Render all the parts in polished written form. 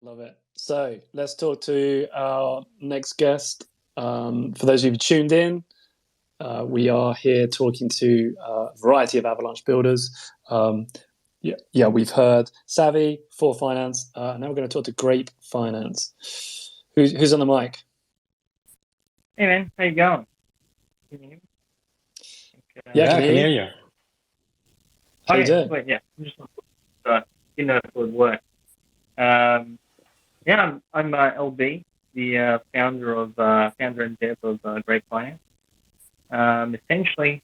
Love it. So let's talk to our next guest. For those of you who tuned in, we are here talking to a variety of Avalanche builders. Yeah, we've heard Savvy, For Finance. Now we're going to talk to Grape Finance. Who's on the mic? Hey man, how you going? Can you hear me? Yeah, I Yeah, can I hear can you. hear you. How you Okay, doing? wait, yeah, I'm just didn't know if it would work. Um, yeah, I'm LB, the founder and dev of Grape Finance. Essentially,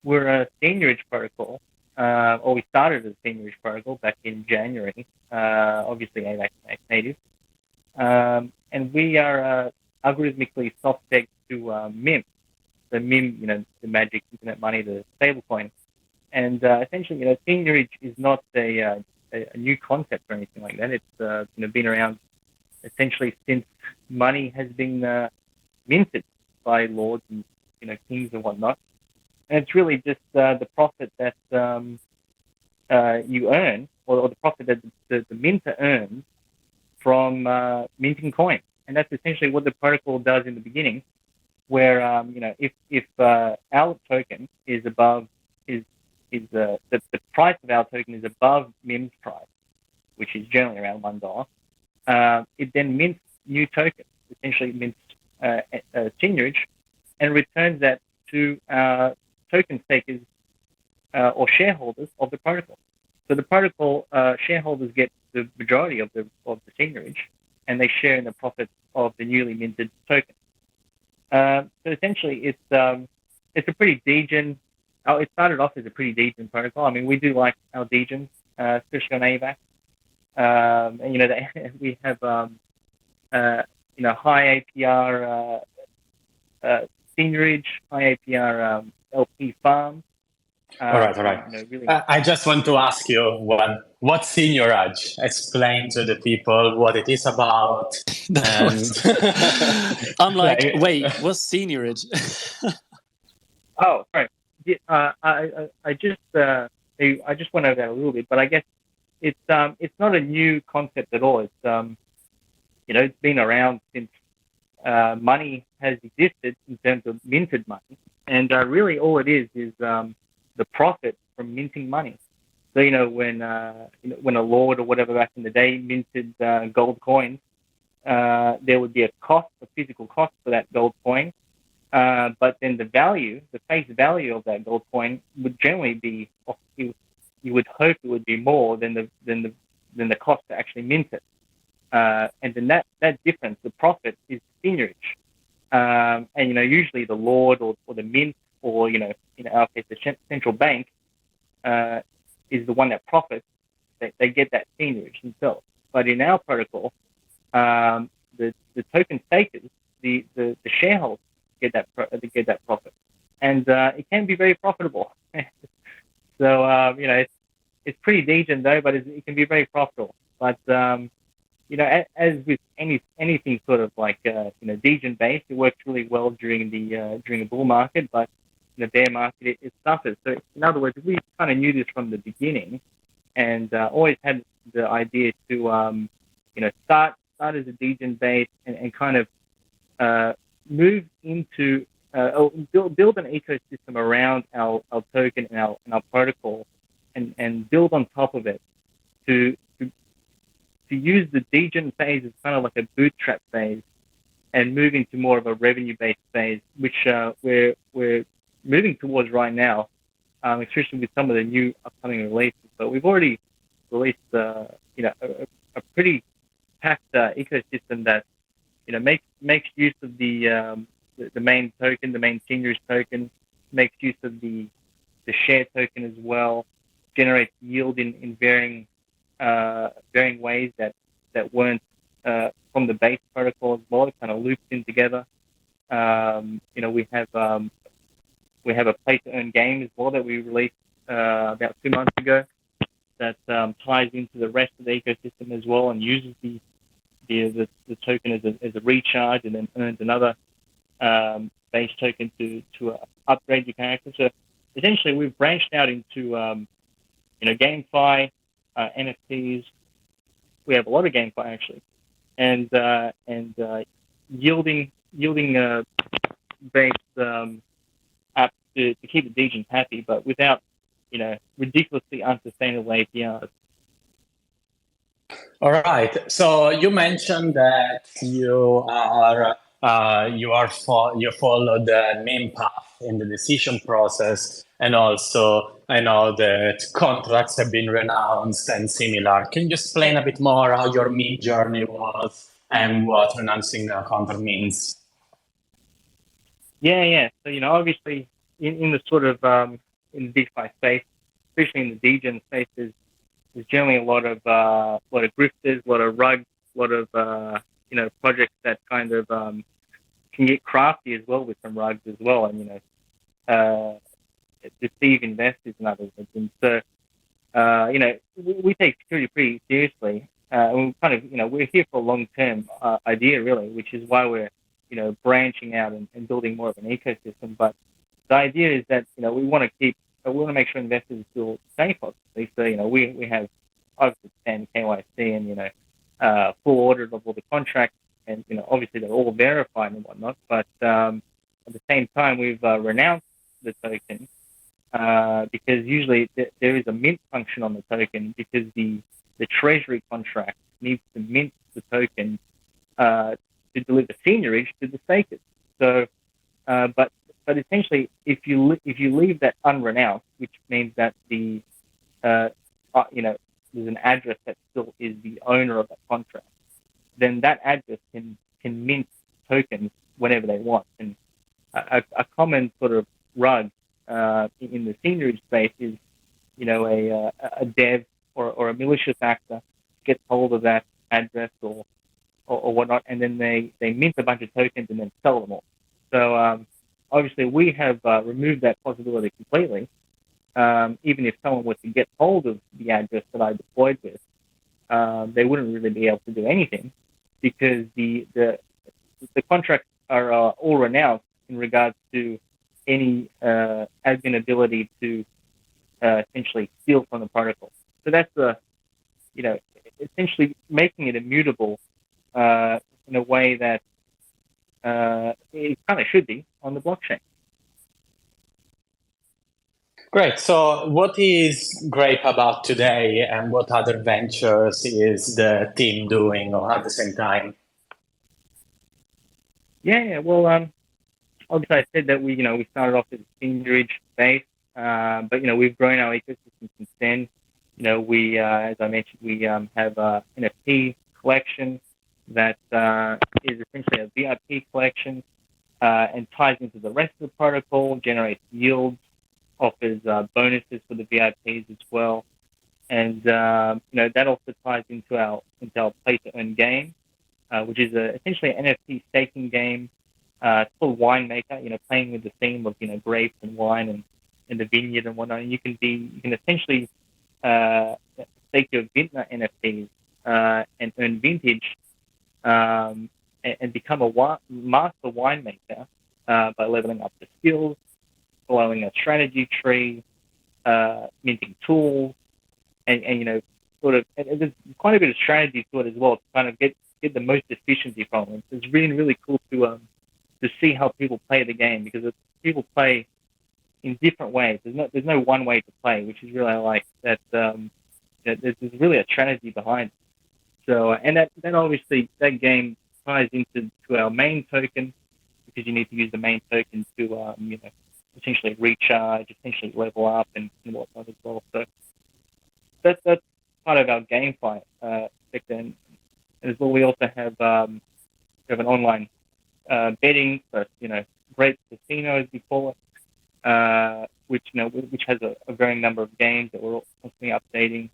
we're a seniorage protocol, or we started as a seniorage protocol back in January. Obviously, AVAX native, and we are algorithmically soft pegged to MIM. The MIM, the magic internet money, the stablecoin. And essentially, seniorage is not a new concept or anything like that. It's been around essentially since money has been minted by lords and kings and whatnot. And it's really just the profit that you earn, or the profit that the minter earns from minting coin. And that's essentially what the protocol does in the beginning, where if our token is above the price of our token is above MIM's price, which is generally around $1, it then mints new tokens, essentially mints seniorage, and returns that to token stakers or shareholders of the protocol. So the protocol shareholders get the majority of the seniorage, and they share in the profits of the newly minted token. So essentially, it's a pretty degen. It started off as a pretty degen protocol. I mean, we do like our degens, especially on AVAX. And we have high APR seniorage, high APR LP farms. All right, all right. Really. I just want to ask you what's seniorage? Explain to the people what it is about. And I'm like, like, wait, what's seniorage? Oh, sorry. Yeah, I just went over that a little bit, but I guess it's not a new concept at all. It's been around since money has existed in terms of minted money, and really all it is the profit from minting money. So when a lord or whatever back in the day minted gold coins, there would be a cost, a physical cost for that gold coin. But then the face value of that gold coin would generally be, you would hope it would be more than the cost to actually mint it. And then that difference, the profit, is seniorage. And usually the lord or the mint, or in our case the central bank, is the one that profits. They get that seniorage themselves. But in our protocol, the token stakers, the shareholders get that profit, and it can be very profitable. So it's pretty decent though, but it can be very profitable. But as with anything sort of like degen based, it works really well during the bull market, but in the bear market it suffers. So in other words, we kind of knew this from the beginning, and always had the idea to start as a degen base, and kind of move into build an ecosystem around our token and our protocol, and build on top of it to use the degen phase as kind of like a bootstrap phase, and move into more of a revenue-based phase, which we're moving towards right now, especially with some of the new upcoming releases. But we've already released a pretty packed ecosystem that makes use of the main token, the main seniorage token, makes use of the share token as well, generates yield in varying ways that weren't from the base protocol as well. It kind of loops in together. We have a play to earn game as well that we released about 2 months ago, that ties into the rest of the ecosystem as well, and uses the token as a recharge, and then earns another base token to upgrade your character. So essentially, we've branched out into GameFi, NFTs. We have a lot of GameFi actually. and yielding based apps to keep the DGens happy, but without ridiculously unsustainable APRs. All right. So you mentioned that you follow the main path in the decision process, and also I know that contracts have been renounced and similar. Can you explain a bit more how your mid journey was and what renouncing a contract means? Yeah. So obviously in the sort of in the DeFi space, especially in the degen space, there's generally a lot of grifters, a lot of rugs, a lot of projects that kind of can get crafty as well with some rugs as well, and deceive investors and others. And so we take security pretty seriously, and we kind of we're here for a long term idea really, which is why we're branching out and building more of an ecosystem. But the idea is that we want to make sure investors feel safe. Obviously, so we have obviously standard KYC and full audit of all the contracts, and obviously they're all verified and whatnot. But at the same time, we've renounced the token because usually there is a mint function on the token because the treasury contract needs to mint the token to deliver seniorage to the stakers. So, but essentially, if you leave that unrenounced, which means that there's an address that still is the owner of that contract, then that address can mint tokens whenever they want. And a common sort of rug in the seniorage space is a dev or a malicious actor gets hold of that address or whatnot, and then they mint a bunch of tokens and then sell them all. So obviously we have removed that possibility completely. Even if someone was to get hold of the address that I deployed with, they wouldn't really be able to do anything because the contracts are all renounced in regards to any admin ability to essentially steal from the protocol. So that's essentially making it immutable in a way that it kind of should be on the blockchain. Great. So what is Grape about today, and what other ventures is the team doing at the same time? Yeah. Well, obviously I said that we started off as a seniorage base, but we've grown our ecosystem since then. We as I mentioned, we have an NFT collection that is essentially a VIP collection and ties into the rest of the protocol, generates yields, offers bonuses for the VIPs as well, and that also ties into our play to earn game, which is essentially an NFT staking game. It's called Winemaker. Playing with the theme of grapes and wine and the vineyard and whatnot. And you can essentially stake your vintner NFTs and earn vintage and become a master winemaker by leveling up the skills, following a strategy tree, minting tools, and sort of and there's quite a bit of strategy to it as well to kind of get the most efficiency from it. It's really cool to see how people play the game because people play in different ways. There's no one way to play, which is really I like that. There's really a strategy behind it. So and that obviously that game ties into our main token because you need to use the main token to essentially recharge, essentially level up and whatnot as well. So that's part of our GameFi sector. And as well, we also have an online betting, but Grape Casino as we call it, which has a varying number of games that we're constantly updating.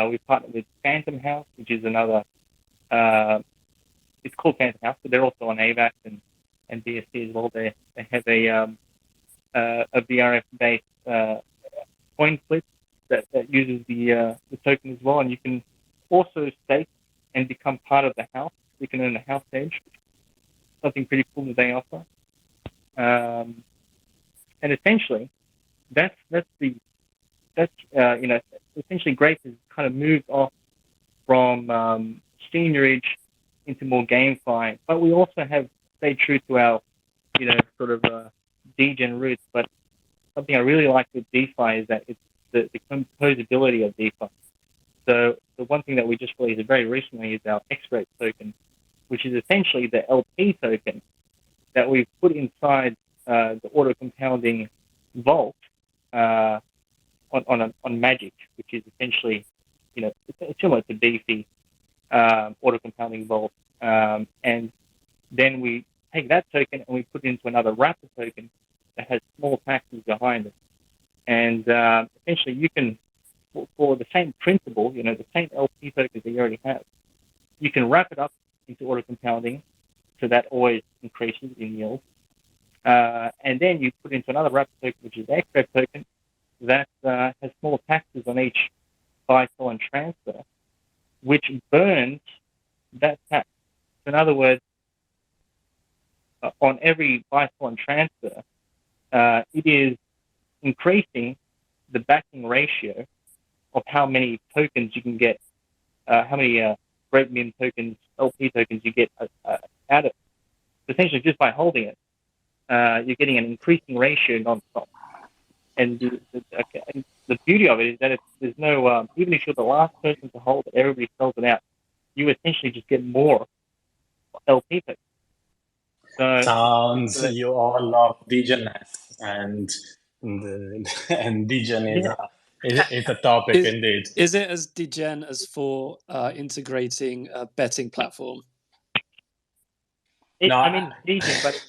We partnered with Phantom House, which is another. It's called Phantom House, but they're also on AVAX and BSC as well. They have a VRF-based coin flip that uses the token as well, and you can also stake and become part of the house. You can earn a house edge, something pretty cool that they offer. And essentially, that's essentially Grape has kind of moved off from seniorage into more GameFi, but we also have stayed true to our, sort of degen roots. But something I really like with DeFi is that it's the composability of DeFi. So the one thing that we just released very recently is our Grape token, which is essentially the LP token that we've put inside the auto compounding vault on Magic, which is essentially, it's similar to Defi auto compounding vault, and then we take that token and we put it into another wrapper token that has small taxes behind it, and essentially you can, for the same principle, the same LP tokens that you already have, you can wrap it up into auto compounding, so that always increases in yield. And then you put into another wrapper token, which is the X-Ray token, that has small taxes on each buy, sell, and transfer, which burns that tax. So in other words, on every buy, sell, and transfer, it is increasing the backing ratio of how many tokens you can get, how many Grape Min tokens, LP tokens you get out of it. Essentially, just by holding it, you're getting an increasing ratio non-stop. And the beauty of it is that there's no, even if you're the last person to hold it, everybody sells it out, you essentially just get more LP tokens. So, Sounds you all love degenness, and degen is a topic indeed. Is it as degen as for integrating a betting platform? I mean, degen, but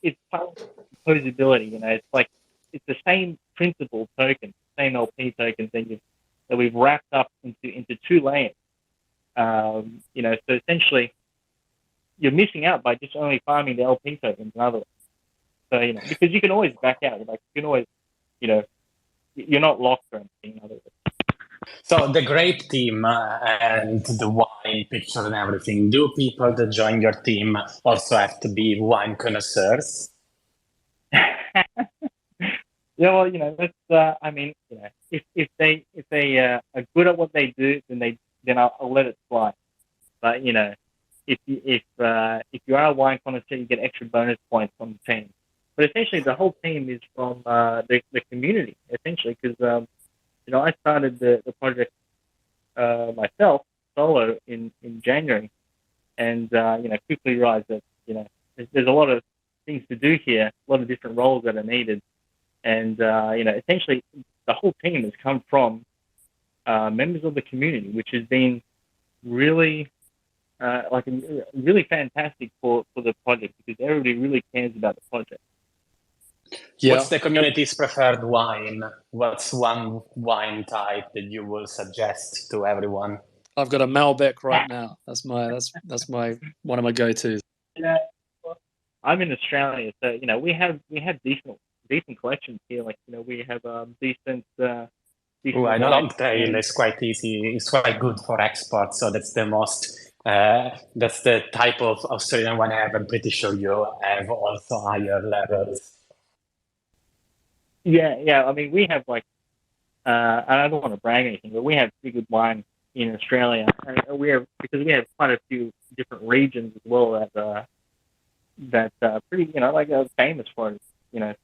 it's part of composability. It's like it's the same principal token, same LP tokens that we've wrapped up into two layers. So essentially, you're missing out by just only farming the LP tokens. In other words, so because you can always back out. Like you can always, you're not locked or anything. In other words. So the Grape team and the wine picture and everything, do people that join your team also have to be wine connoisseurs? Yeah, well, that's. I mean, if they are good at what they do, then I'll let it slide. But if you are a wine connoisseur, you get extra bonus points on the team. But essentially, the whole team is from the community. Essentially, because I started the project myself solo in January, and quickly realized that there's a lot of things to do here, a lot of different roles that are needed, and essentially the whole team has come from members of the community, which has been really really fantastic for the project, because everybody really cares about the project. Yeah. What's the community's preferred wine? What's one wine type that you will suggest to everyone? I've got a Malbec right now. That's my one of my go-tos. Yeah, well, I'm in Australia, so we have decent collections here. Like we have decent. I know Longtail is quite easy. It's quite good for export. So that's the most. That's the type of Australian wine I have. I'm pretty sure you have also higher levels. Yeah. I mean, we have and I don't want to brag or anything, but we have pretty good wine in Australia, and because we have quite a few different regions as well that pretty famous for it.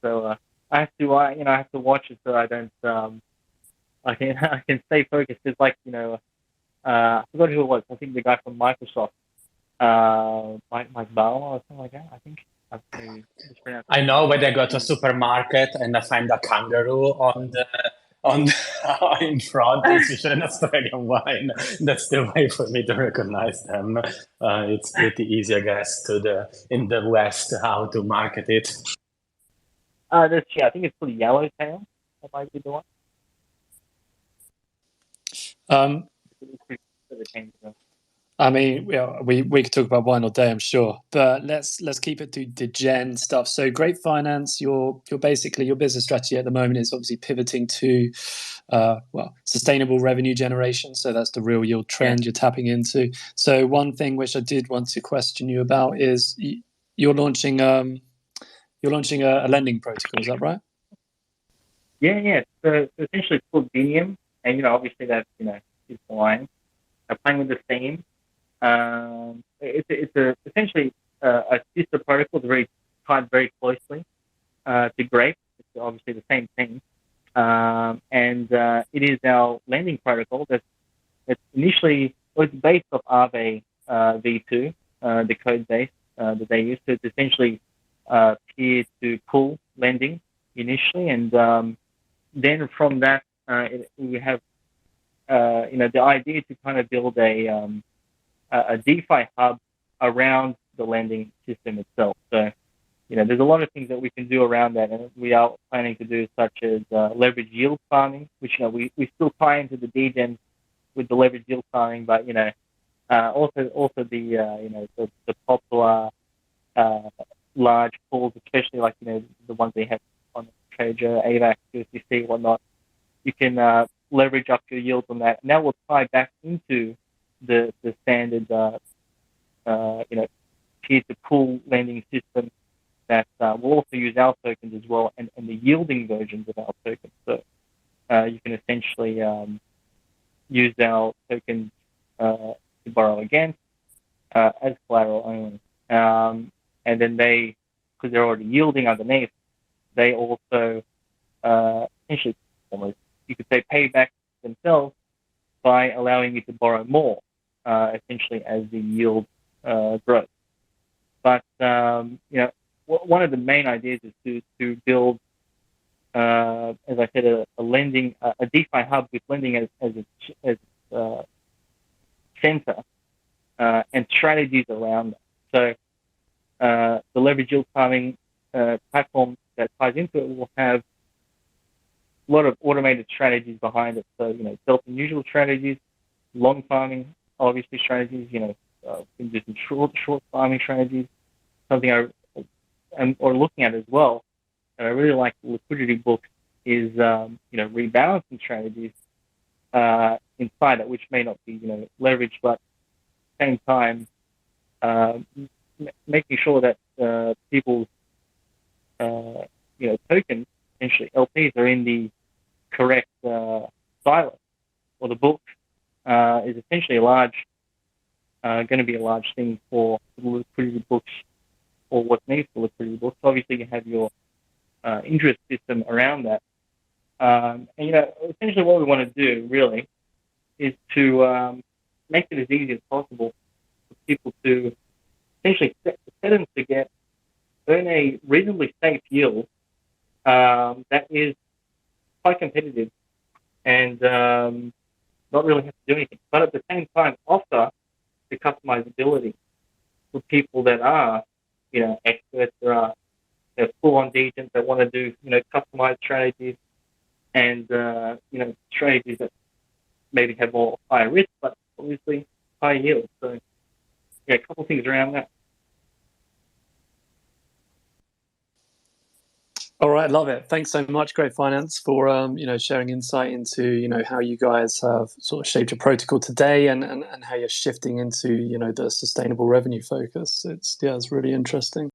So I have to watch it so I don't I can stay focused. It's like I forgot who it was. I think the guy from Microsoft, Mike Bauer or something like that. I think. I know when I go to a supermarket and I find a kangaroo in front, it's usually an Australian wine. That's the way for me to recognize them. It's pretty easy, I guess, in the West how to market it. I think it's called Yellowtail. That might be the one. I mean, we could talk about wine all day, I'm sure, but let's keep it to degen stuff. So, Grape Finance, your basically your business strategy at the moment is obviously pivoting to sustainable revenue generation. So that's the real yield trend you're tapping into. So, one thing which I did want to question you about is you're launching a lending protocol. Is that right? Yeah. So essentially, it's called Vinium, and obviously that is wine. playing with the theme. It's essentially a sister protocol. It's very tied very closely to Grape. It's obviously the same thing, and it is our lending protocol that's initially it's based off Aave v2, the code base that they use. So it's essentially peer-to-pool lending initially, and then from that we have the idea to kind of build a DeFi hub around the lending system itself. So there's a lot of things that we can do around that, and we are planning to do, such as leverage yield farming, which we still tie into the degen with the leverage yield farming, but also the popular large pools, especially like the ones they have on Trader, AVAX, USDC, whatnot. You can leverage up your yields on that, and that will tie back into the standard peer-to-pool lending system that will also use our tokens as well, and the yielding versions of our tokens. So you can essentially use our tokens to borrow against as collateral only. And then because they're already yielding underneath, they also essentially, almost, you could say, pay back themselves by allowing you to borrow more, essentially, as the yield grows. But one of the main ideas is to build, as I said, a DeFi hub with lending as its center, and strategies around that. So the leverage yield farming platform that ties into it will have a lot of automated strategies behind it. So self-unusual strategies, long farming, obviously strategies. We can do some short farming strategies. Something or looking at as well, and I really like the liquidity book, is rebalancing strategies inside it, which may not be leveraged, but at the same time making sure that people's tokens, essentially LPs, are in the correct silo, or the book is essentially going to be a large thing for the liquidity books, or what's needed for liquidity books. Obviously, you have your interest system around that. And essentially what we want to do really is to make it as easy as possible for people to essentially set them to earn a reasonably safe yield that is quite competitive and not really have to do anything, but at the same time offer the customizability for people that are experts, or they're full-on agents that want to do customized strategies, and strategies that maybe have more higher risk, but obviously high yield. So a couple of things around that. All right, love it. Thanks so much, Grape Finance, for sharing insight into how you guys have sort of shaped your protocol today, and how you're shifting into the sustainable revenue focus. It's really interesting.